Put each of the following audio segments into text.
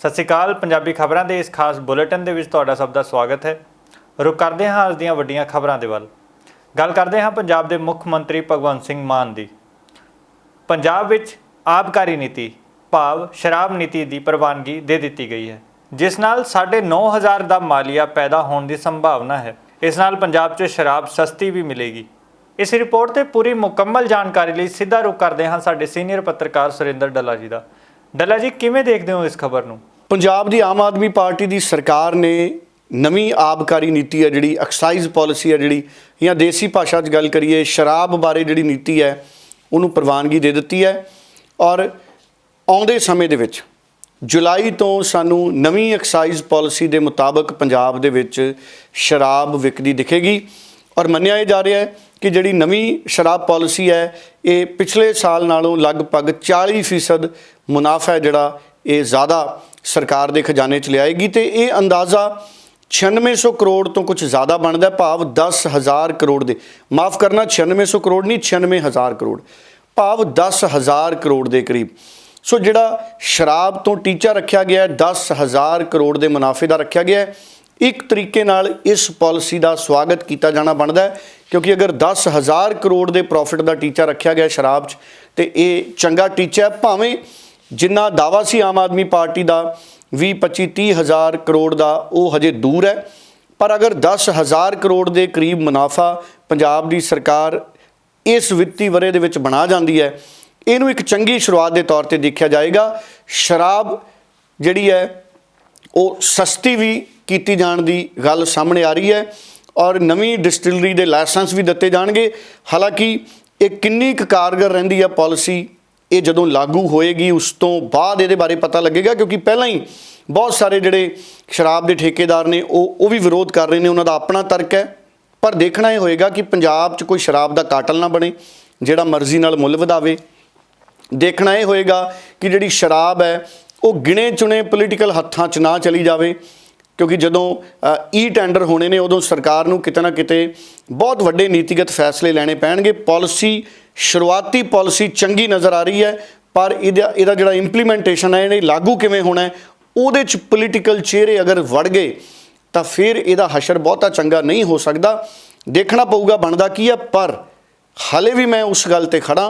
सत श्री अकाल। पंजाबी खबरों के इस खास बुलेटिन के तुहाडा सब का स्वागत है। रुख करते हैं अज दीयां वड्डियां खबरों के वल। गल करते हैं पंजाब के मुख मंत्री भगवंत सिंह मान की। पंजाब विच आबकारी नीति भाव शराब नीति की प्रवानगी दे दी गई है, जिस नाल 9,500 का मालिया पैदा होने की संभावना है। इस नाल पंजाब च शराब सस्ती भी मिलेगी। इस रिपोर्ट से पूरी मुकम्मल जानकारी लिए सीधा रुख करते हैं साडे सीनियर पत्रकार सुरिंदर डल्ला जी का। डल्ला जी, किवें देखते हो इस खबर नूं? पंजाब की आम आदमी पार्टी की सरकार ने नवीं आबकारी नीति है जिहड़ी एक्साइज पॉलिसी है जिहड़ी या देसी भाषा च गल करिए शराब बारे जिहड़ी नीति है उन्होंने प्रवानगी दे दी है। और आउंदे समय दे विच जुलाई तो सानू नवीं एक्साइज पॉलिसी के मुताबिक पंजाब दे विच शराब विकदी दिखेगी। और मन्निया जा रहा है कि जिहड़ी नवीं शराब पॉलिसी है ये पिछले साल नालों लगभग 40% मुनाफा है जिहड़ा ये ज़्यादा सरकार के खजाने च लियाएगी। तो ये अंदाज़ा 9600 करोड़ तो कुछ ज़्यादा बनता है, भाव 10,000 करोड़ दे, माफ़ करना 9600 करोड़ नहीं 96,000 करोड़, भाव 10,000 करोड़ के करीब। सो जिहड़ा शराब तो टीचा रखा गया है 10,000 करोड़ के मुनाफे का रखा गया है। एक तरीके नाल इस पॉलिसी का स्वागत किया जाना बनता है, क्योंकि अगर 10,000 करोड़ के प्रॉफिट का टीचा रखा गया शराब च तो ये चंगा टीचा है। भावें जिन्ना दावा सी आम आदमी पार्टी का 20-25-30,000 करोड़ का वो हजे दूर है, पर अगर 10,000 करोड़ के करीब मुनाफा पंजाब की सरकार इस वित्ती वरे दे विच बना जाती है, इनू एक चंगी शुरुआत के तौर पर देखा जाएगा। शराब जिहड़ी है वो सस्ती भी की जाण दी गल सामने आ रही है और नवीं डिस्टिलरी के लाइसेंस भी दिते जाएंगे। हालांकि एक किन्नी कारगर रहिंदी है पॉलिसी, ये जदों लागू होएगी उस तो बाद ये बारे पता लगेगा, क्योंकि पहला ही बहुत सारे जिहड़े शराब के ठेकेदार ने वो भी विरोध कर रहे हैं, उन्होंने अपना तर्क है। पर देखना ये होएगा कि पंजाब च कोई शराब का काटल ना बने जिहड़ा मर्जी नाल मुल वधावे। देखना ये होएगा कि जिहड़ी शराब है वो गिने चुने पोलीटिकल हत्थां च ना चली जाए, क्योंकि जदों ई टेंडर होने ने उदों सरकार नूं किते ना किते बहुत वड्डे नीतिगत फैसले लैणे पैणगे। पॉलिसी शुरुआती पॉलिसी चंगी नज़र आ रही है, पर इहदा जिहड़ा इंप्लीमेंटेशन है इहने लागू किवें होना है उहदे च पोलीटिकल चेहरे अगर वड़ गए तो फिर इहदा हशर बहुता चंगा नहीं हो सकता। देखना पऊगा बनदा की है। पर हाले भी मैं उस गल ते खड़ा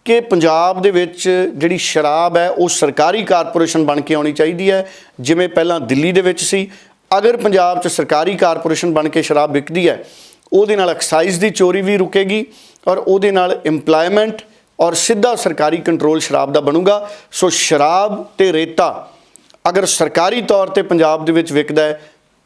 कि पंजाब दे विच जिहड़ी शराब है वो सरकारी कारपोरेशन बन के आनी चाहिए है, जिवें पहलां दिल्ली दे विच सी। अगर पंजाब च सरकारी कारपोरेशन बन के शराब विकदी है उहदे नाल एक्साइज की चोरी भी रुकेगी और उहदे नाल इंप्लॉयमेंट और सीधा सरकारी कंट्रोल शराब का बनूगा। सो शराब ते रेता अगर सरकारी तौर पर पंजाब दे विच विकदा है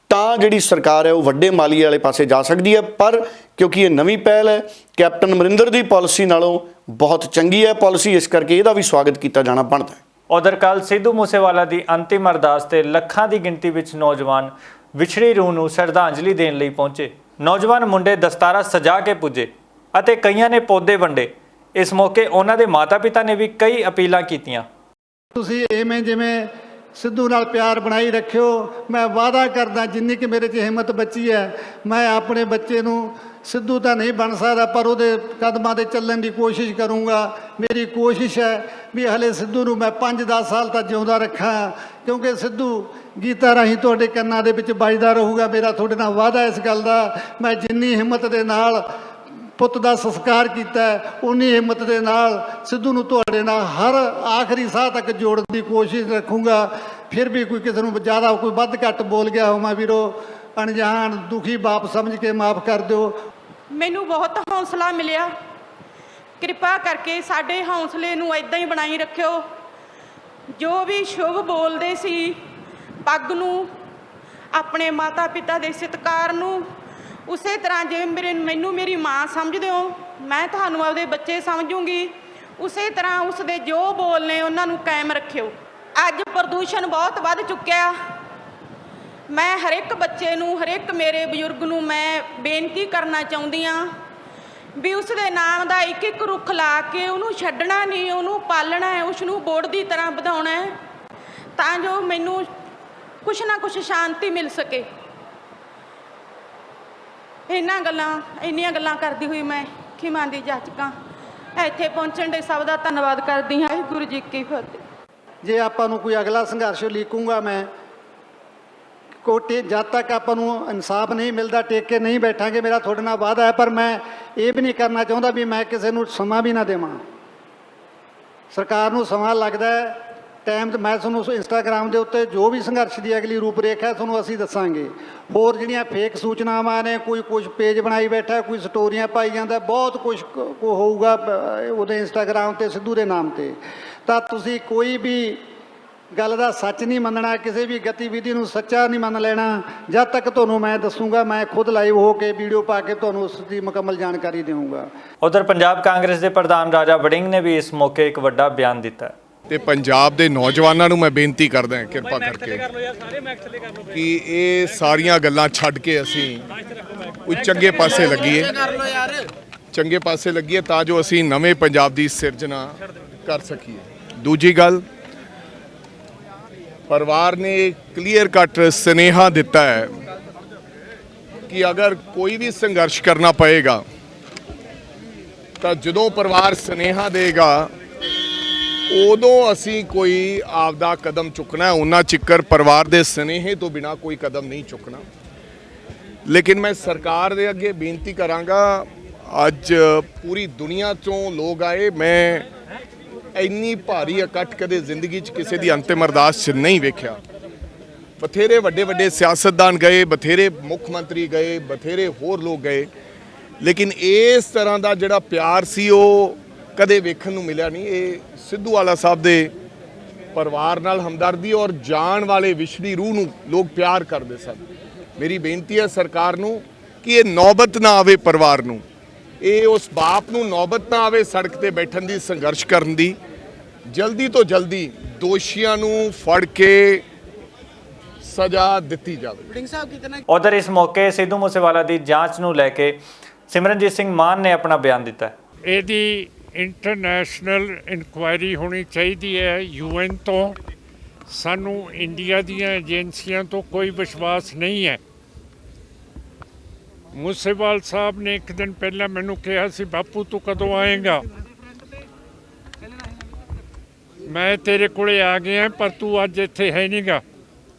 तो जिहड़ी सरकार है वो वड्डे मालीए वाले पासे जा सकती है। पर क्योंकि ये नवीं पहल है, कैप्टन अमरिंदर की पॉलिसी नालों बहुत चंगी है पॉलिसी, इस करके इसका भी स्वागत किया जाना बनता है। उधर कल सिद्धू मूसेवाला की अंतिम अरदास ते लखां की गिनती विच नौजवान विछड़ी रूह नूं श्रद्धांजलि देण लई पहुंचे। नौजवान मुंडे दस्तारा सजा के पुजे अते कईयां ने पौधे वंडे। इस मौके उन्हां दे माता पिता ने भी कई अपीलां कीतियां। तुसीं इवें जिवें सिद्धू नाल प्यार बनाई रखियो, मैं वादा करदा जिन्नी कि मेरे च हिम्मत बची है मैं अपने बच्चे नूं सिद्धू तो नहीं बन सकता पर वो कदमां ते चलण की कोशिश करूँगा। मेरी कोशिश है भी हले सिद्धू नूं मैं 5-10 साल तक जिउंदा रखा, क्योंकि सिद्धू गीता राही तुहाडे कन्नां दे विच बजदा रहूगा। मेरा तुहाडे नाल वादा इस गल दा, मैं जिन्नी हिम्मत दे नाल पुੱਤ ਦਾ संस्कार किया उन्नी हिम्मत के नाल सिद्धू नूं तुहाडे नाल हर आखिरी साह तक जोड़न की कोशिश रखूँगा। फिर भी कोई किसी को ज़्यादा कोई वध घट बोल गया हो मैं वीरो अनजान दुखी बाप समझ के माफ़ कर दो। मैनू बहुत हौसला मिलिया, कृपा करके साडे हौसले नूं इदां ही बनाई रखियो। जो भी शुभ बोलते सी पग नूं अपने माता पिता के सत्कार नूं उस तरह जिवें मैनू मेरी माँ समझदे हो मैं तुहानूं आपदे बच्चे समझूंगी, उस तरह उसके जो बोलने उन्होंने कायम रखियो। अज प्रदूषण बहुत वध चुक्या, मैं हर एक बच्चे नूं हर एक मेरे बजुर्ग नूं मैं बेनती करना चाहुंदी हाँ भी उसके नाम का एक एक रुख ला के उन्होंने छड्डना नहीं, उन्होंने पालना है, उसनूं बोर्ड की तरह वधाउणा है तां जो मैनूं कुछ ना कुछ शांति मिल सके। इन्नियां गल्लां करदी हुई मैं खिमा दी जाचकां इत्थे पहुंचण दे सब दा धन्नवाद करदी हां। गुरु जी की फतेह। ਜੇ ਆਪਾਂ ਨੂੰ ਕੋਈ ਅਗਲਾ ਸੰਘਰਸ਼ ਲੀਕੂੰਗਾ ਮੈਂ ਜਦ ਤੱਕ ਆਪਾਂ ਨੂੰ ਇਨਸਾਫ ਨਹੀਂ ਮਿਲਦਾ ਟੇਕ ਕੇ ਨਹੀਂ ਬੈਠਾਂਗੇ। ਮੇਰਾ ਤੁਹਾਡੇ ਨਾਲ ਵਾਅਦਾ ਹੈ, ਪਰ ਮੈਂ ਇਹ ਵੀ ਨਹੀਂ ਕਰਨਾ ਚਾਹੁੰਦਾ ਵੀ ਮੈਂ ਕਿਸੇ ਨੂੰ ਸਮਾਂ ਵੀ ਨਾ ਦੇਵਾਂ। ਸਰਕਾਰ ਨੂੰ ਸਮਾਂ ਲੱਗਦਾ ਹੈ, ਟਾਈਮ ਤੇ ਮੈਂ ਤੁਹਾਨੂੰ ਇੰਸਟਾਗ੍ਰਾਮ ਦੇ ਉੱਤੇ ਜੋ ਵੀ ਸੰਘਰਸ਼ ਦੀ ਅਗਲੀ ਰੂਪਰੇਖਾ ਤੁਹਾਨੂੰ ਅਸੀਂ ਦੱਸਾਂਗੇ। ਹੋਰ ਜਿਹੜੀਆਂ ਫੇਕ ਸੂਚਨਾਵਾਂ ਨੇ, ਕੋਈ ਕੁਝ ਪੇਜ ਬਣਾਈ ਬੈਠਾ, ਕੋਈ ਸਟੋਰੀਆਂ ਪਾਈ ਜਾਂਦਾ, ਬਹੁਤ ਕੁਝ ਹੋਊਗਾ ਉਹਦੇ ਇੰਸਟਾਗ੍ਰਾਮ ਤੇ ਸਿੱਧੂ ਦੇ ਨਾਮ ਤੇ। ਤਾਂ ਤੁਸੀਂ ਕੋਈ ਵੀ ਗੱਲ ਦਾ ਸੱਚ ਨਹੀਂ ਮੰਨਣਾ, ਕਿਸੇ ਵੀ ਗਤੀਵਿਧੀ ਨੂੰ ਸੱਚਾ ਨਹੀਂ ਮੰਨ ਲੈਣਾ ਜਦ ਤੱਕ ਤੁਹਾਨੂੰ ਮੈਂ ਦੱਸੂਗਾ। ਮੈਂ ਖੁਦ ਲਾਈਵ ਹੋ ਕੇ ਵੀਡੀਓ ਪਾ ਕੇ ਤੁਹਾਨੂੰ ਉਸ ਦੀ ਮੁਕੰਮਲ ਜਾਣਕਾਰੀ ਦੇਵਾਂਗਾ। ਉਧਰ ਪੰਜਾਬ ਕਾਂਗਰਸ ਦੇ ਪ੍ਰਧਾਨ ਰਾਜਾ ਵੜਿੰਗ ਨੇ ਵੀ ਇਸ ਮੌਕੇ ਇੱਕ ਵੱਡਾ ਬਿਆਨ ਦਿੱਤਾ ਤੇ ਪੰਜਾਬ ਦੇ ਨੌਜਵਾਨਾਂ ਨੂੰ ਮੈਂ ਬੇਨਤੀ ਕਰਦਾ ਕਿਰਪਾ ਕਰਕੇ ਕਿ ਇਹ ਸਾਰੀਆਂ ਗੱਲਾਂ ਛੱਡ ਕੇ ਅਸੀਂ ਕੋਈ ਚੰਗੇ ਪਾਸੇ ਲੱਗੀਏ ਤਾਂ ਜੋ ਅਸੀਂ ਨਵੇਂ ਪੰਜਾਬ ਦੀ ਸਿਰਜਣਾ ਕਰ ਸਕੀਏ। ਦੂਜੀ ਗੱਲ, ਪਰਿਵਾਰ ਨੇ ਕਲੀਅਰ ਕੱਟ ਸੁਨੇਹਾ ਦਿੱਤਾ ਹੈ ਕਿ ਅਗਰ ਕੋਈ ਵੀ ਸੰਘਰਸ਼ ਕਰਨਾ ਪਏਗਾ ਤਾਂ ਜਦੋਂ ਪਰਿਵਾਰ ਸੁਨੇਹਾ ਦੇਗਾ ਉਦੋਂ ਅਸੀਂ ਕੋਈ ਆਪਦਾ ਕਦਮ ਚੁੱਕਣਾ, ਉਹਨਾਂ ਚਿੱਕਰ ਪਰਿਵਾਰ ਦੇ ਸੁਨੇਹੇ ਤੋਂ ਬਿਨਾ ਕੋਈ ਕਦਮ ਨਹੀਂ ਚੁੱਕਣਾ। ਲੇਕਿਨ ਮੈਂ ਸਰਕਾਰ ਦੇ ਅੱਗੇ ਬੇਨਤੀ ਕਰਾਂਗਾ, ਅੱਜ ਪੂਰੀ ਦੁਨੀਆ ਤੋਂ ਲੋਕ ਆਏ, ਮੈਂ ਇੰਨੀ ਭਾਰੀ ਇਕੱਠ ਕਦੇ ਜ਼ਿੰਦਗੀ 'ਚ ਕਿਸੇ ਦੀ ਅੰਤਿਮ ਅਰਦਾਸ 'ਚ ਨਹੀਂ ਵੇਖਿਆ। ਬਥੇਰੇ ਵੱਡੇ ਸਿਆਸਤਦਾਨ ਗਏ, ਬਥੇਰੇ ਮੁੱਖ ਮੰਤਰੀ ਗਏ, ਬਥੇਰੇ ਹੋਰ ਲੋਕ ਗਏ, ਲੇਕਿਨ ਇਸ ਤਰ੍ਹਾਂ ਦਾ ਜਿਹੜਾ ਪਿਆਰ ਸੀ ਉਹ ਕਦੇ ਵੇਖਣ ਨੂੰ ਮਿਲਿਆ ਨਹੀਂ। ਇਹ ਸਿੱਧੂਵਾਲਾ ਸਾਹਿਬ ਦੇ ਪਰਿਵਾਰ ਨਾਲ ਹਮਦਰਦੀ ਔਰ ਜਾਣ ਵਾਲੇ ਵਿਛੜੀ ਰੂਹ ਨੂੰ ਲੋਕ ਪਿਆਰ ਕਰਦੇ ਸਨ। ਮੇਰੀ ਬੇਨਤੀ ਹੈ ਸਰਕਾਰ ਨੂੰ ਕਿ ਇਹ ਨੌਬਤ ਨਾ ਆਵੇ, ਪਰਿਵਾਰ ਨੂੰ, ਇਹ ਉਸ ਬਾਪ ਨੂੰ ਨੌਬਤ ਨਾ ਆਵੇ ਸੜਕ ਤੇ ਬੈਠਣ ਦੀ, ਸੰਘਰਸ਼ ਕਰਨ ਦੀ। ਜਲਦੀ ਤੋਂ ਜਲਦੀ ਦੋਸ਼ੀਆਂ ਨੂੰ ਫੜ ਕੇ ਸਜ਼ਾ ਦਿੱਤੀ ਜਾਵੇ। ਉਧਰ ਇਸ ਮੌਕੇ ਸਿੱਧੂ ਮੂਸੇਵਾਲਾ ਦੀ ਜਾਂਚ ਨੂੰ ਲੈ ਕੇ ਸਿਮਰਨਜੀਤ ਸਿੰਘ ਮਾਨ ਨੇ ਆਪਣਾ ਬਿਆਨ ਦਿੱਤਾ। ਇਹਦੀ ਇੰਟਰਨੈਸ਼ਨਲ ਇਨਕੁਆਇਰੀ ਹੋਣੀ ਚਾਹੀਦੀ ਹੈ UN ਤੋਂ। ਸਾਨੂੰ ਇੰਡੀਆ ਦੀਆਂ ਏਜੰਸੀਆਂ ਤੋਂ ਕੋਈ ਵਿਸ਼ਵਾਸ ਨਹੀਂ ਹੈ। ਮੂਸੇਵਾਲ ਸਾਹਿਬ ਨੇ ਇੱਕ ਦਿਨ ਪਹਿਲਾਂ ਮੈਨੂੰ ਕਿਹਾ ਸੀ, ਬਾਪੂ ਤੂੰ ਕਦੋਂ ਆਏਗਾ? ਮੈਂ ਤੇਰੇ ਕੋਲੇ ਆ ਗਿਆ, ਪਰ ਤੂੰ ਅੱਜ ਇੱਥੇ ਹੈ ਨਹੀਂਗਾ।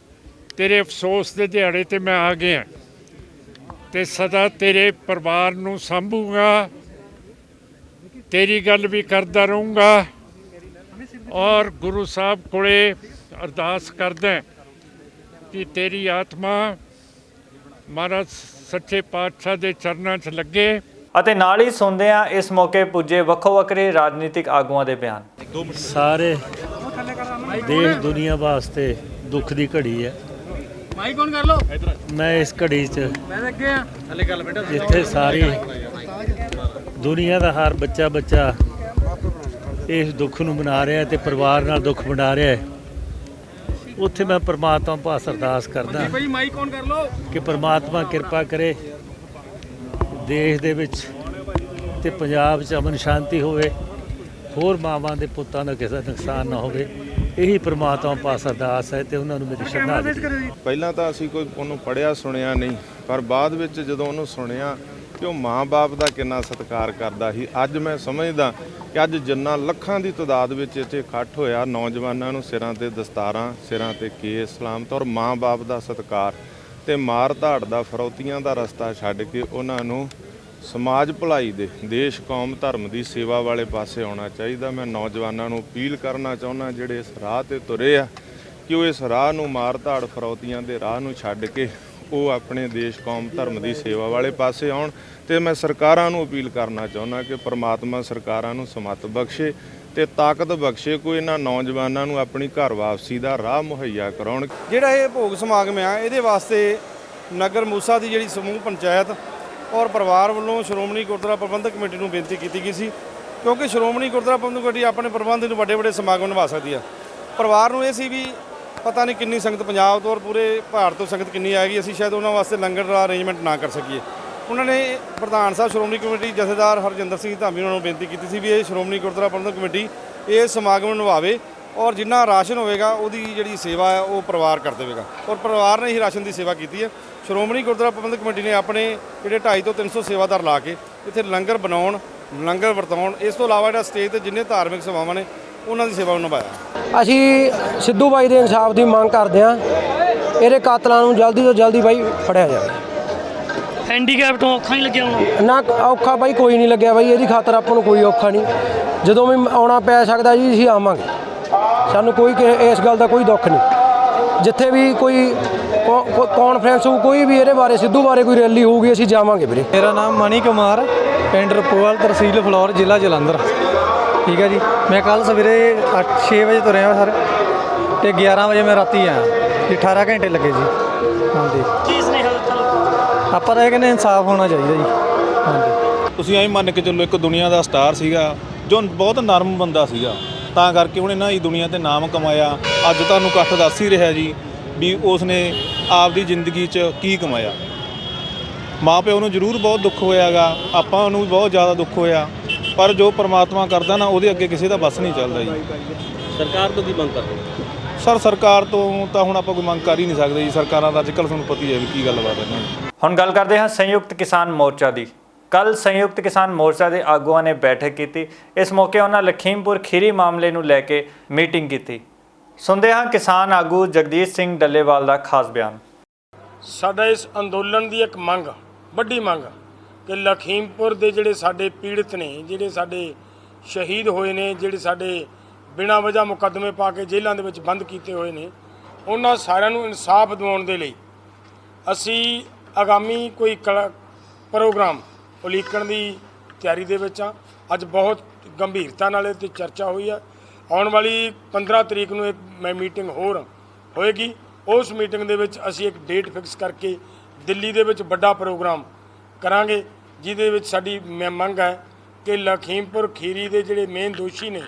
ਤੇਰੇ ਅਫਸੋਸ ਦੇ ਦਿਹਾੜੇ ਤੇ ਮੈਂ ਆ ਗਿਆ ਤੇ ਸਦਾ ਤੇਰੇ ਪਰਿਵਾਰ ਨੂੰ ਸੰਭੂਗਾ, ਤੇਰੀ ਗੱਲ ਵੀ ਕਰਦਾ ਰਹੂੰਗਾ ਔਰ ਗੁਰੂ ਸਾਹਿਬ ਕੋਲੇ ਅਰਦਾਸ ਕਰਦਾ ਕਿ ਤੇਰੀ ਆਤਮਾ ਮਹਾਰਾਜ ਸੱਚੇ ਪਾਤਸ਼ਾਹ ਦੇ ਚਰਨਾਂ 'ਚ ਲੱਗੇ। ਅਤੇ ਨਾਲ ਹੀ ਸੁਣਦੇ ਹਾਂ ਇਸ ਮੌਕੇ ਪੁੱਜੇ ਵੱਖੋ ਵੱਖਰੇ ਰਾਜਨੀਤਿਕ ਆਗੂਆਂ ਦੇ ਬਿਆਨ। ਸਾਰੇ ਦੇਸ਼ ਦੁਨੀਆ ਵਾਸਤੇ ਦੁੱਖ ਦੀ ਘੜੀ ਹੈ। ਮੈਂ ਇਸ ਘੜੀ 'ਚ ਜਿੱਥੇ ਸਾਰੀ ਦੁਨੀਆ ਦਾ ਹਰ ਬੱਚਾ ਇਸ ਦੁੱਖ ਨੂੰ ਮਨਾ ਰਿਹਾ ਤੇ ਪਰਿਵਾਰ ਨਾਲ ਦੁੱਖ ਵੰਡਾ ਰਿਹਾ ਹੈ, ਉੱਥੇ ਮੈਂ ਪ੍ਰਮਾਤਮਾ ਪਾਸ ਅਰਦਾਸ ਕਰਦਾ ਕਿ ਪ੍ਰਮਾਤਮਾ ਕਿਰਪਾ ਕਰੇ ਦੇਸ਼ ਦੇ ਵਿੱਚ ਤੇ ਪੰਜਾਬ 'ਚ ਅਮਨ ਸ਼ਾਂਤੀ ਹੋਵੇ, ਹੋਰ ਮਾਵਾਂ ਦੇ ਪੁੱਤਾਂ ਦਾ ਕਿਸੇ ਨੁਕਸਾਨ ਨਾ ਹੋਵੇ। ਇਹੀ ਪ੍ਰਮਾਤਮਾ ਪਾਸ ਅਰਦਾਸ ਹੈ ਤੇ ਉਹਨਾਂ ਨੂੰ ਮੇਰੀ ਸ਼ਰਧਾਂਜਲੀ। ਪਹਿਲਾਂ ਤਾਂ ਅਸੀਂ ਕੋਈ ਉਹਨੂੰ ਪੜ੍ਹਿਆ ਸੁਣਿਆ ਨਹੀਂ, ਪਰ ਬਾਅਦ ਵਿੱਚ ਜਦੋਂ ਉਹਨੂੰ ਸੁਣਿਆ ਕਿ ਉਹ ਮਾਂ-ਬਾਪ ਦਾ ਕਿੰਨਾ ਸਤਿਕਾਰ ਕਰਦਾ ਸੀ, ਅੱਜ ਮੈਂ ਸਮਝਦਾ ਕਿ ਅੱਜ ਜਿੰਨਾ ਲੱਖਾਂ ਦੀ ਤਾਦਾਦ ਵਿੱਚ ਇੱਥੇ ਇਕੱਠ ਹੋਇਆ, ਨੌਜਵਾਨਾਂ ਨੂੰ ਸਿਰਾਂ ਤੇ ਦਸਤਾਰਾਂ, ਸਿਰਾਂ ਤੇ ਕੇਸ ਸਲਾਮਤ ਔਰ ਮਾਂ-ਬਾਪ ਦਾ ਸਤਿਕਾਰ ਤੇ ਮਾਰ ਧਾੜ ਦਾ, ਫਰੌਤੀਆਂ ਦਾ ਰਸਤਾ ਛੱਡ ਕੇ ਉਹਨਾਂ ਨੂੰ ਸਮਾਜ ਭਲਾਈ ਦੇ, ਦੇਸ਼ ਕੌਮ ਧਰਮ ਦੀ ਸੇਵਾ ਵਾਲੇ ਪਾਸੇ ਆਉਣਾ ਚਾਹੀਦਾ। ਮੈਂ ਨੌਜਵਾਨਾਂ ਨੂੰ ਅਪੀਲ ਕਰਨਾ ਚਾਹੁੰਦਾ ਜਿਹੜੇ ਇਸ ਰਾਹ ਤੇ ਤੁਰੇ ਆ ਕਿ ਉਹ ਇਸ ਰਾਹ ਨੂੰ, ਮਾਰ ਧਾੜ ਫਰੌਤੀਆਂ ਦੇ ਰਾਹ ਨੂੰ ਛੱਡ ਕੇ ਉਹ ਆਪਣੇ ਦੇਸ਼ ਕੌਮ ਧਰਮ ਦੀ ਸੇਵਾ ਵਾਲੇ ਪਾਸੇ ਆਉਣ। ਤੇ ਮੈਂ ਸਰਕਾਰਾਂ ਨੂੰ ਅਪੀਲ ਕਰਨਾ ਚਾਹੁੰਦਾ ਕਿ ਪ੍ਰਮਾਤਮਾ ਸਰਕਾਰਾਂ ਨੂੰ ਸਮੱਤ ਬਖਸ਼ੇ ਤੇ ਤਾਕਤ ਬਖਸ਼ੇ, ਕੋਈ ਇਹਨਾਂ ਨੌਜਵਾਨਾਂ ਨੂੰ ਆਪਣੀ ਘਰ ਵਾਪਸੀ ਦਾ ਰਾਹ ਮੁਹੱਈਆ ਕਰਾਉਣ। ਜਿਹੜਾ ਇਹ ਭੋਗ ਸਮਾਗਮ ਆ, ਇਹਦੇ ਵਾਸਤੇ ਨਗਰ ਮੂਸਾ ਦੀ ਜਿਹੜੀ ਸਮੂਹ ਪੰਚਾਇਤ ਔਰ ਪਰਿਵਾਰ ਵੱਲੋਂ ਸ਼੍ਰੋਮਣੀ ਗੁਰਦੁਆਰਾ ਪ੍ਰਬੰਧਕ ਕਮੇਟੀ ਨੂੰ ਬੇਨਤੀ ਕੀਤੀ ਗਈ ਸੀ, ਕਿਉਂਕਿ ਸ਼੍ਰੋਮਣੀ ਗੁਰਦੁਆਰਾ ਪ੍ਰਬੰਧਕ ਕਮੇਟੀ ਆਪਣੇ ਪ੍ਰਬੰਧ ਨੂੰ ਵੱਡੇ ਸਮਾਗਮ ਨਿਭਾ ਸਕਦੀ ਆ। ਪਰਿਵਾਰ ਨੂੰ ਇਹ ਸੀ ਵੀ ਪਤਾ ਨਹੀਂ ਕਿੰਨੀ ਸੰਗਤ ਪੰਜਾਬ ਤੋਂ ਔਰ ਪੂਰੇ ਭਾਰਤ ਤੋਂ ਸੰਗਤ ਕਿੰਨੀ ਆਏਗੀ, ਅਸੀਂ ਸ਼ਾਇਦ ਉਹਨਾਂ ਵਾਸਤੇ ਲੰਗਰ ਦਾ ਅਰੇਂਜਮੈਂਟ ਨਾ ਕਰ ਸਕੀਏ। ਉਹਨਾਂ ਨੇ ਪ੍ਰਧਾਨ ਸਾਹਿਬ ਸ਼੍ਰੋਮਣੀ ਕਮੇਟੀ ਜਥੇਦਾਰ ਹਰਜਿੰਦਰ ਸਿੰਘ ਧਾਮੀ ਉਹਨਾਂ ਨੂੰ ਬੇਨਤੀ ਕੀਤੀ ਸੀ ਵੀ ਇਹ ਸ਼੍ਰੋਮਣੀ ਗੁਰਦੁਆਰਾ ਪ੍ਰਬੰਧਕ ਕਮੇਟੀ ਇਹ ਸਮਾਗਮ ਨੂੰ ਨਿਭਾਵੇ ਔਰ ਜਿੰਨਾ ਰਾਸ਼ਨ ਹੋਵੇਗਾ ਉਹਦੀ ਜਿਹੜੀ ਸੇਵਾ ਹੈ ਉਹ ਪਰਿਵਾਰ ਕਰ ਦੇਵੇਗਾ, ਔਰ ਪਰਿਵਾਰ ਨੇ ਹੀ ਰਾਸ਼ਨ ਦੀ ਸੇਵਾ ਕੀਤੀ ਹੈ। ਸ਼੍ਰੋਮਣੀ ਗੁਰਦੁਆਰਾ ਪ੍ਰਬੰਧਕ ਕਮੇਟੀ ਨੇ ਆਪਣੇ ਜਿਹੜੇ 250 ਤੋਂ 300 ਸੇਵਾਦਾਰ ਲਾ ਕੇ ਇੱਥੇ ਲੰਗਰ ਬਣਾਉਣ, ਲੰਗਰ ਵਰਤਾਉਣ, ਇਸ ਤੋਂ ਇਲਾਵਾ ਜਿਹੜਾ ਸਟੇਜ ਤੇ ਜਿੰਨੇ ਧਾਰਮਿਕ ਸੇਵਾਵਾਂ ਨੇ ਉਹਨਾਂ ਦੀ ਸੇਵਾ ਨੂੰ ਨਿਭਾਇਆ। ਅਸੀਂ ਸਿੱਧੂ ਬਾਈ ਦੇ ਇਨਸਾਫ ਦੀ ਮੰਗ ਕਰਦੇ ਹਾਂ। ਇਹਦੇ ਕਾਤਲਾਂ ਨੂੰ ਜਲਦੀ ਤੋਂ ਜਲਦੀ ਬਾਈ ਫੜਿਆ ਜਾਵੇ। ਹੈਂਡੀਕੈਪ ਤੋਂ ਔਖਾ ਨਹੀਂ ਲੱਗਿਆ ਹੁਣ? ਨਾ ਔਖਾ ਬਾਈ ਕੋਈ ਨਹੀਂ ਲੱਗਿਆ ਬਾਈ, ਇਹਦੀ ਖਾਤਰ ਆਪਾਂ ਨੂੰ ਕੋਈ ਔਖਾ ਨਹੀਂ। ਜਦੋਂ ਵੀ ਆਉਣਾ ਪੈ ਸਕਦਾ ਜੀ ਅਸੀਂ ਆਵਾਂਗੇ, ਸਾਨੂੰ ਕੋਈ ਇਸ ਗੱਲ ਦਾ ਕੋਈ ਦੁੱਖ ਨਹੀਂ। ਜਿੱਥੇ ਵੀ ਕੋਈ ਕਾਨਫਰੰਸ ਹੋ, ਕੋਈ ਵੀ ਇਹਦੇ ਬਾਰੇ ਸਿੱਧੂ ਬਾਰੇ ਕੋਈ ਰੈਲੀ ਹੋਊਗੀ, ਅਸੀਂ ਜਾਵਾਂਗੇ ਵੀਰੇ। ਮੇਰਾ ਨਾਮ ਮਣੀ ਕੁਮਾਰ, ਪਿੰਡ ਰਪੋਵਾਲ, ਤਹਿਸੀਲ ਫਲੌਰ, ਜ਼ਿਲ੍ਹਾ ਜਲੰਧਰ। ਠੀਕ ਹੈ ਜੀ। ਮੈਂ ਕੱਲ ਸਵੇਰੇ 6 ਵਜੇ ਤੁਰਿਆ ਸਰ, ਅਤੇ 11 ਵਜੇ ਮੈਂ ਰਾਤੀ ਆਇਆ ਜੀ। 18 ਘੰਟੇ ਲੱਗੇ ਜੀ। ਹਾਂਜੀ। ਕੀ ਸੁਨੇਹਾ ਦਿੱਤਾ ਲੋਕਾਂ? ਆਪਾਂ ਤਾਂ ਇਹ ਕਹਿੰਦੇ ਇਨਸਾਫ ਹੋਣਾ ਚਾਹੀਦਾ ਜੀ। ਹਾਂਜੀ। ਤੁਸੀਂ ਐਂ ਮੰਨ ਕੇ ਚੱਲੋ, ਇੱਕ ਦੁਨੀਆ ਦਾ ਸਟਾਰ ਸੀਗਾ ਜੋ ਬਹੁਤ ਨਰਮ ਬੰਦਾ ਸੀਗਾ, ਤਾਂ ਕਰਕੇ ਉਹਨੇ ਨਾ ਇਹ ਦੁਨੀਆ ਤੇ ਨਾਮ ਕਮਾਇਆ। ਅੱਜ ਤੁਹਾਨੂੰ ਇਕੱਠ ਦੱਸ ਹੀ ਰਿਹਾ ਜੀ ਵੀ ਉਸਨੇ ਆਪਦੀ ਜ਼ਿੰਦਗੀ 'ਚ ਕੀ ਕਮਾਇਆ। ਮਾਂ ਪਿਓ ਨੂੰ ਜ਼ਰੂਰ ਬਹੁਤ ਦੁੱਖ ਹੋਇਆਗਾ, ਆਪਾਂ ਨੂੰ ਵੀ ਬਹੁਤ ਜ਼ਿਆਦਾ ਦੁੱਖ ਹੋਇਆ, ਪਰ ਜੋ ਪ੍ਰਮਾਤਮਾ ਕਰਦਾ ਨਾ ਉਹਦੇ ਅੱਗੇ ਕਿਸੇ ਦਾ ਬਸ ਨਹੀਂ ਚੱਲਦਾ ਜੀ। ਸਰਕਾਰ ਤੋਂ ਕੀ ਮੰਗ ਕਰਦੇ? ਸਰ ਸਰਕਾਰ ਤੋਂ ਤਾਂ ਹੁਣ ਆਪਾਂ ਕੋਈ ਮੰਗ ਕਰ ਹੀ ਨਹੀਂ ਸਕਦੇ ਜੀ। ਸਰਕਾਰਾਂ ਦਾ ਅੱਜ ਕੱਲ੍ਹ ਤੁਹਾਨੂੰ ਪਤਾ ਹੀ ਹੈ ਵੀ ਕੀ ਗੱਲਬਾਤ ਹੈ ਨਾ। ਹੁਣ ਗੱਲ ਕਰਦੇ ਹਾਂ ਸੰਯੁਕਤ ਕਿਸਾਨ ਮੋਰਚਾ ਦੀ। ਕੱਲ ਸੰਯੁਕਤ ਕਿਸਾਨ ਮੋਰਚਾ ਦੇ ਆਗੂਆਂ ਨੇ ਬੈਠਕ ਕੀਤੀ। ਇਸ ਮੌਕੇ ਉਹਨਾਂ ਲਖੀਮਪੁਰ ਖੀਰੀ ਮਾਮਲੇ ਨੂੰ ਲੈ ਕੇ ਮੀਟਿੰਗ ਕੀਤੀ। ਸੁਣਦੇ ਹਾਂ ਕਿਸਾਨ ਆਗੂ ਜਗਦੀਸ਼ ਸਿੰਘ ਡੱਲੇਵਾਲ ਦਾ ਖਾਸ ਬਿਆਨ। ਸਾਡਾ ਇਸ ਅੰਦੋਲਨ ਦੀ ਇੱਕ ਮੰਗ, ਵੱਡੀ ਮੰਗ, ਕਿ ਲਖੀਮਪੁਰ ਦੇ ਜਿਹੜੇ ਸਾਡੇ ਪੀੜਤ ਨੇ, ਜਿਹੜੇ ਸਾਡੇ ਸ਼ਹੀਦ ਹੋਏ ਨੇ, ਜਿਹੜੇ ਸਾਡੇ ਬਿਨਾਂ ਵਜ੍ਹਾ ਮੁਕੱਦਮੇ ਪਾ ਕੇ ਜੇਲ੍ਹਾਂ ਦੇ ਵਿੱਚ ਬੰਦ ਕੀਤੇ ਹੋਏ ਨੇ, ਉਹਨਾਂ ਸਾਰਿਆਂ ਨੂੰ ਇਨਸਾਫ ਦਿਵਾਉਣ ਦੇ ਲਈ ਅਸੀਂ ਆਗਾਮੀ ਕੋਈ ਪ੍ਰੋਗਰਾਮ ਉਲੀਕਣ ਦੀ ਤਿਆਰੀ ਦੇ ਵਿੱਚ ਹਾਂ। ਅੱਜ ਬਹੁਤ ਗੰਭੀਰਤਾ ਨਾਲ ਇਹ 'ਤੇ ਚਰਚਾ ਹੋਈ ਹੈ। ਆਉਣ ਵਾਲੀ 15 ਤਰੀਕ ਨੂੰ ਇੱਕ ਮੀਟਿੰਗ ਹੋਰ ਹੋਏਗੀ। ਉਸ ਮੀਟਿੰਗ ਦੇ ਵਿੱਚ ਅਸੀਂ ਇੱਕ ਡੇਟ ਫਿਕਸ ਕਰਕੇ ਦਿੱਲੀ ਦੇ ਵਿੱਚ ਵੱਡਾ ਪ੍ਰੋਗਰਾਮ ਕਰਾਂਗੇ, ਜਿਹਦੇ ਵਿੱਚ ਸਾਡੀ ਮੰਗ ਹੈ ਕਿ ਲਖੀਮਪੁਰ ਖੀਰੀ ਦੇ ਜਿਹੜੇ ਮੇਨ ਦੋਸ਼ੀ ਨੇ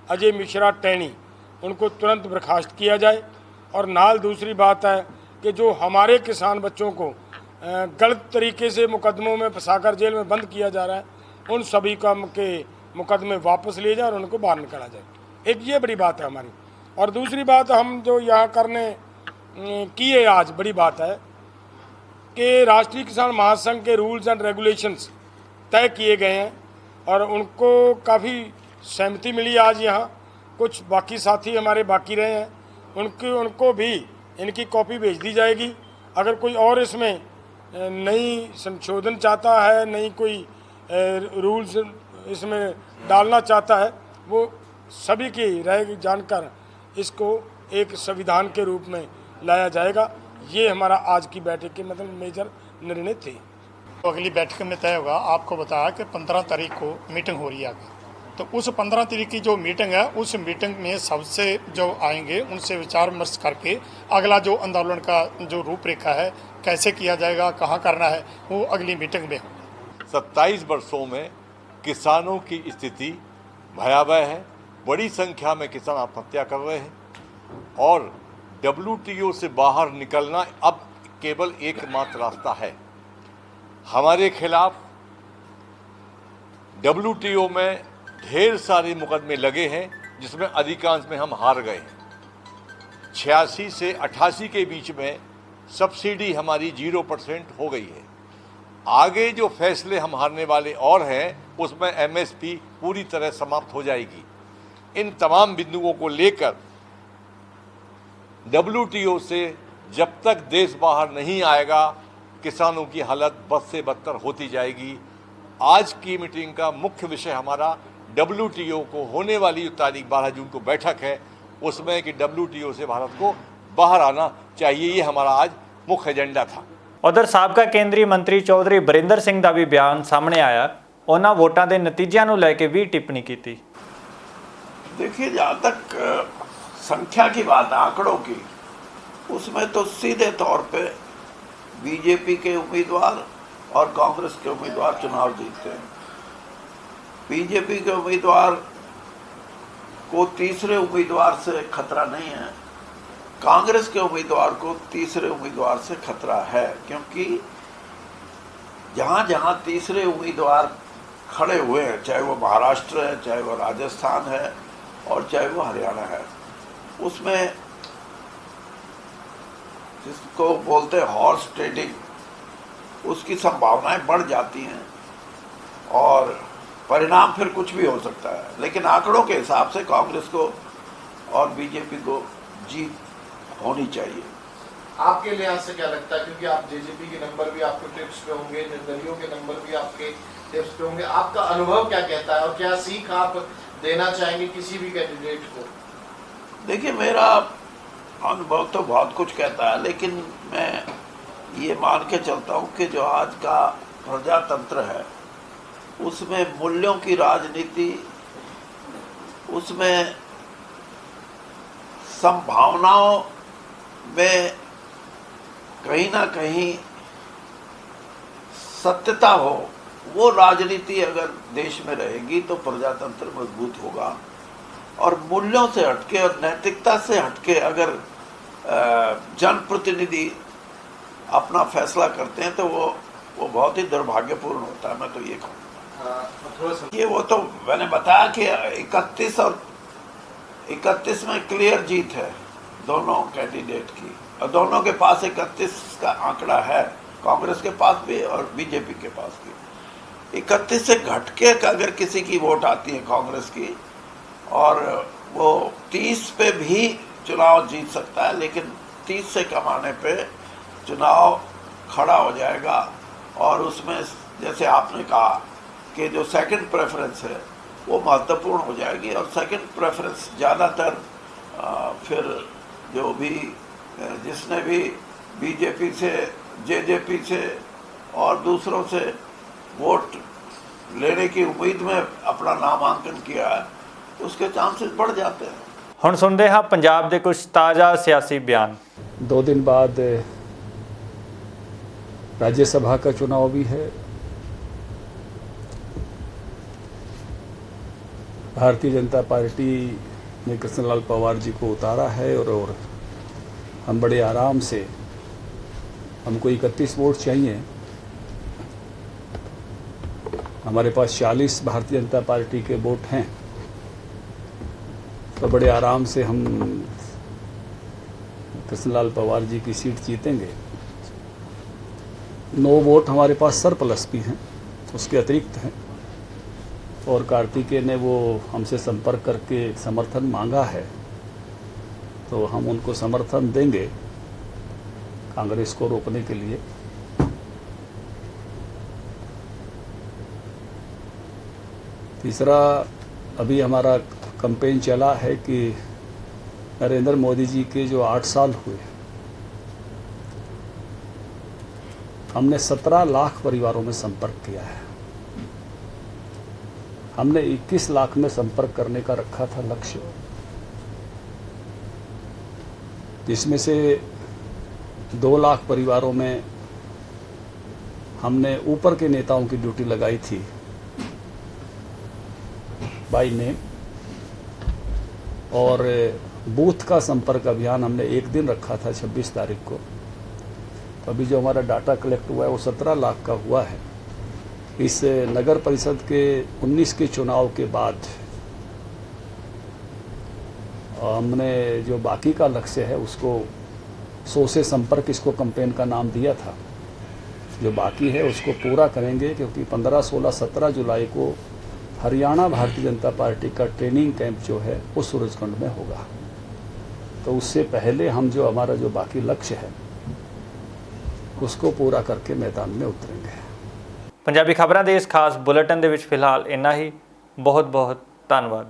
अजय मिश्रा टैनी, उनको तुरंत बर्खास्त किया जाए। और नाल दूसरी बात है कि जो हमारे किसान बच्चों को गलत तरीके से मुकदमों में फंसाकर जेल में बंद किया जा रहा है, उन सभी का के मुकदमे वापस लिए जाए और उनको बाहर निकाला जाए। एक ये बड़ी बात है हमारी। और दूसरी बात हम जो यहाँ करने की है आज, बड़ी बात है कि राष्ट्रीय किसान महासंघ के रूल्स एंड रेगुलेशंस तय किए गए हैं और उनको काफ़ी सहमति मिली आज यहाँ। कुछ बाकी साथी हमारे बाकी रहे हैं, उनको भी इनकी कॉपी भेज दी जाएगी। अगर कोई और इसमें नई संशोधन चाहता है, नई कोई रूल्स इसमें डालना चाहता है, वो सभी की राय जानकर इसको एक संविधान के रूप में लाया जाएगा। ये हमारा आज की बैठक के मतलब मेजर निर्णय थे। तो अगली बैठक में तय होगा। आपको बताया कि 15 तारीख को मीटिंग हो रही है आगे, तो उस 15 तारीख की जो मीटिंग है, उस मीटिंग में सबसे जो आएंगे उनसे विचार विमर्श करके अगला जो आंदोलन का जो रूपरेखा है, कैसे किया जाएगा, कहाँ करना है, वो अगली मीटिंग में होगा। 27 वर्षों में किसानों की स्थिति भयावह है। बड़ी संख्या में किसान आत्महत्या कर रहे हैं और WTO से बाहर निकलना अब केवल एकमात्र रास्ता है। हमारे खिलाफ WTO में ढेर सारे मुकदमे लगे हैं, जिसमें अधिकांश में हम हार गए हैं। 86 से 88 के बीच में सब्सिडी हमारी 0% हो गई है। आगे जो फैसले हम हारने वाले और हैं, उसमें MSP पूरी तरह समाप्त हो जाएगी। इन तमाम बिंदुओं को लेकर WTO से जब तक देश बाहर नहीं आएगा, किसानों की हालत बद से बदतर होती जाएगी। आज की मीटिंग का मुख्य विषय हमारा WTO को होने वाली तारीख 12 जून को बैठक है, उसमें कि WTO से भारत को बाहर आना चाहिए। ये हमारा आज मुख्य एजेंडा था। उधर साबका केंद्रीय मंत्री चौधरी बरिंदर सिंह का भी बयान सामने आया। उन्होंने वोटां के नतीजों को लेकर भी टिप्पणी की। देखिए, जहाँ तक संख्या की बात है, आंकड़ों की, उसमें तो सीधे तौर पे बीजेपी के उम्मीदवार और कांग्रेस के उम्मीदवार चुनाव जीतते हैं। बीजेपी के उम्मीदवार को तीसरे उम्मीदवार से खतरा नहीं है, कांग्रेस के उम्मीदवार को तीसरे उम्मीदवार से खतरा है, क्योंकि जहाँ जहाँ तीसरे उम्मीदवार खड़े हुए हैं, चाहे वो महाराष्ट्र है, चाहे वो राजस्थान है और चाहे वो हरियाणा है, उसमें जिसको बोलते हैं हॉर्स ट्रेडिंग, उसकी संभावनाएं बढ़ जाती हैं और परिणाम फिर कुछ भी हो सकता है। लेकिन आंकड़ों के हिसाब से कांग्रेस को और बीजेपी को जीत होनी चाहिए। आपके लिहाज से क्या लगता है, क्योंकि आप जेजेपी के नंबर भी आपके टिप्स पे होंगे, निर्दलीयों के नंबर भी आपके टिप्स पे होंगे, आपका अनुभव क्या कहता है और क्या सीख आप देना चाहेंगे किसी भी कैंडिडेट को? देखिए, मेरा अनुभव तो बहुत कुछ कहता है, लेकिन मैं ये मान के चलता हूँ कि जो आज का प्रजातंत्र है उसमें मूल्यों की राजनीति, उसमें संभावनाओं में कहीं ना कहीं सत्यता हो, वो राजनीति अगर देश में रहेगी तो प्रजातंत्र मजबूत होगा। और मूल्यों से हटके और नैतिकता से हटके अगर जनप्रतिनिधि अपना फैसला करते हैं तो वो बहुत ही दुर्भाग्यपूर्ण होता है, मैं तो ये कहूँगा। ये वो तो मैंने बताया कि 31 में क्लियर जीत है दोनों कैंडिडेट की, और दोनों के पास 31 का आंकड़ा है, कांग्रेस के पास भी और बीजेपी के पास भी। 31 से घटके अगर किसी की वोट आती है कांग्रेस की, और वो 30 पे भी चुनाव जीत सकता है, लेकिन 30 से कम आने पे चुनाव खड़ा हो जाएगा। और उसमें जैसे आपने कहा कि जो सेकंड प्रेफरेंस है वो महत्वपूर्ण हो जाएगी, और सेकंड प्रेफरेंस ज़्यादातर फिर जो भी जिसने भी बीजेपी से, जेजेपी से और दूसरों से वोट लेने की उम्मीद में अपना नामांकन किया है, उसके चांसेस बढ़ जाते हैं। ਹੁਣ ਸੁਣਦੇ ਹਾਂ ਪੰਜਾਬ ਦੇ ਕੁਝ ਤਾਜ਼ਾ ਸਿਆਸੀ ਬਿਆਨ। 2 दिन बाद राज्यसभा का चुनाव भी है। भारतीय जनता पार्टी ने कृष्णलाल पवार जी को उतारा है, और हम बड़े आराम से, हमको 31 वोट चाहिए, हमारे पास 40 भारतीय जनता पार्टी के वोट हैं, तो बड़े आराम से हम कृष्णलाल पवार जी की सीट जीतेंगे। 9 वोट हमारे पास सरप्लस भी हैं, उसके अतिरिक्त हैं, और कार्तिकेय ने वो हमसे संपर्क करके समर्थन मांगा है, तो हम उनको समर्थन देंगे कांग्रेस को रोकने के लिए। तीसरा, अभी हमारा कैंपेन चला है कि नरेंद्र मोदी जी के जो 8 साल हुए, हमने 17 लाख परिवारों में संपर्क किया है। हमने 21 लाख में संपर्क करने का रखा था लक्ष्य, जिसमें से 2 लाख परिवारों में हमने ऊपर के नेताओं की ड्यूटी लगाई थी बाय नेम, और बूथ का संपर्क अभियान हमने एक दिन रखा था 26 तारीख को। तो अभी जो हमारा डाटा कलेक्ट हुआ है वो 17 लाख का हुआ है। इस नगर परिषद के 19 के चुनाव के बाद हमने जो बाकी का लक्ष्य है उसको 100 से संपर्क, इसको कैंपेन का नाम दिया था। जो बाकी है उसको पूरा करेंगे, क्योंकि 15, 16, 17 जुलाई को हरियाणा भारतीय जनता पार्टी का ट्रेनिंग कैंप जो है वो सूरजकुंड में होगा। तो उससे पहले हम जो हमारा जो बाकी लक्ष्य है उसको पूरा करके मैदान में उतरेंगे। पंजाबी खबरां दे इस खास बुलेटिन दे विच फिलहाल इन्ना ही। बहुत बहुत धन्यवाद।